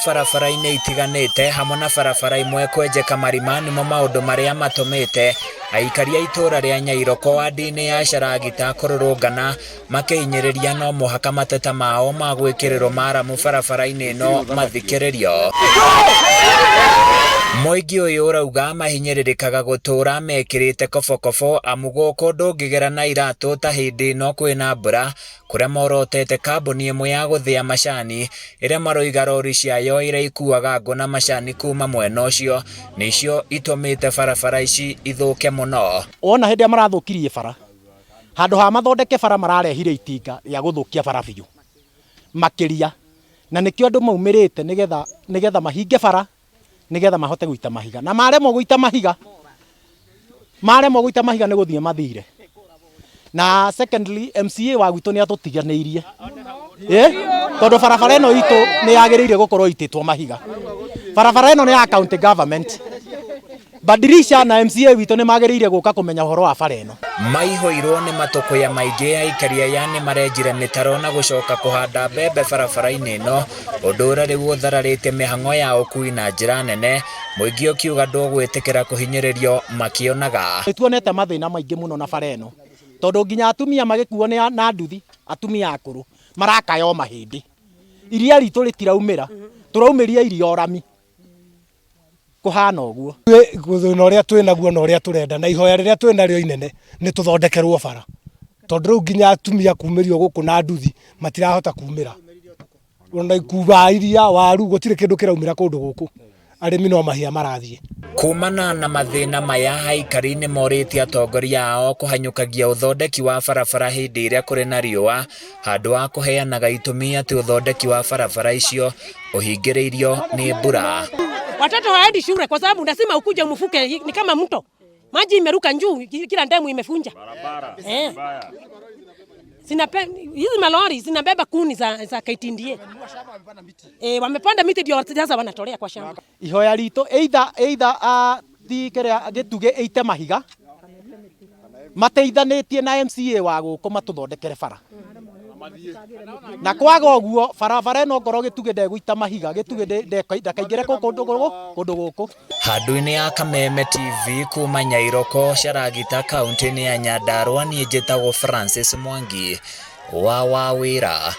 barabara-inĩ itiganĩte hamwe na barabara imwe kwenjeka marima nĩmo maũndũ marĩa matũmĩte aikari a itũra rĩa Nyairoko wadi-inĩ ya Sharagita kũrũrũngana makĩhinyĩrĩria no mũhaka mateta mao ma gwĩkĩrĩrwo maramu barabara-inĩ ĩno mathikĩrĩrio. Mũingĩ ũyũ ũrauga mahinyĩrĩrĩkaga gũtũra mekĩrĩte kobokobo amu gũkũ ndũngĩgera na iratũ ta hĩndĩ ĩno kwĩna mbura, kũrĩa morotete kambuni ĩmwe ya gũthĩa macani ĩrĩa maroiga rori ciayo iria ikuaga ngũ na macani kuma mwena ũcio nĩcio itũmĩte barabara ici ithũke mũno. Ona hĩndĩ ĩrĩa marathũkirie bara, handũ ha mathondeke bara mararehire itinga rĩa gũthũkia bara biũ makĩria, na nĩkĩo andũ maumĩrĩte nĩgetha mahinge bara nĩgetha mahote gũita mahiga, na maremwo gũita mahiga nĩ gũthiĩ mathire. Na secondly, MCA wa gwitũ nĩ atũtiganĩirie tondũ barabara ĩno itũ nĩ yagĩrĩire gũkorwo itĩtwo mahiga. Barabara ĩno nĩ ya county government. Badirisha na MCA witũ nĩ magĩrĩire gũka kũmenya ũhoro wa bara ĩno. Maihũirwo nĩ matũkũya maingĩ aikari aya nĩ marenjire mĩtaro na gũcoka kũhanda mbembe barabara-inĩ ĩno, ũndũ ũrĩa rĩu ũthararĩte mĩhang'o ya ũkui na njĩra nene, mũingĩ ũkiuga ndũgwĩtĩkĩra kũhinyĩrĩrio makĩonaga. Nĩtuonete mathĩna maingĩ mũno na bara ĩno tondũ nginya atumia magĩkuo na nduthi, atumia akũrũ marakaya mahĩndĩ. Iria ritũ rĩtiraumĩra, tũraumĩria irio rami kuhana ũguo. Thĩna ũrĩa twĩnaguo na ũrĩa tũrenda na ihoya rĩrĩa twĩnarĩo inene nĩ tũthondekerwo bara, tondũ rĩu nginya atumia kumĩrio gũkũ na nduthi matirahota kumĩra. Ona ikuba iria waru gũtirĩ kĩndũ kĩraumĩra kũndũ gũkũ, arĩmi no mahia marathiĩ. Kumana na mathĩna maya aikari nĩ morĩtie atongoria ao kũhanyũkagia ũthondeki wa barabara hĩndĩ ĩrĩa kũrĩ na riũa, handũ wa kũheanaga itũmi atĩ ũthondeki wa barabara icio ũhingĩrĩirio nĩ mbura. Watoto hawaendi shule kwa sababu lazima ukuje mfuke, ni kama mto. Maji imeruka juu, kila ndemu imefunja. Hizi malori zinabeba kuni za KTDA. Wamepanda miti ndio sasa wanatolea kwa shamba. Ihoya rito either thikĩrĩa gĩtugĩ ĩite mahiga mateithanĩtie na MCA wa gũkũ matũthondekere bara. Na kwaga ũguo barabara ĩno ngoro gĩtugĩ ndegũita mahiga, gĩtugĩ ndakaingĩre kũndũ gũkũ. Handũ-inĩ ya Kameme TV kuma Nyairoko, Sharagita, kaunti-inĩ ya Nyandarua, niĩ njĩtagwo Francis Mwangi wa Wawĩra.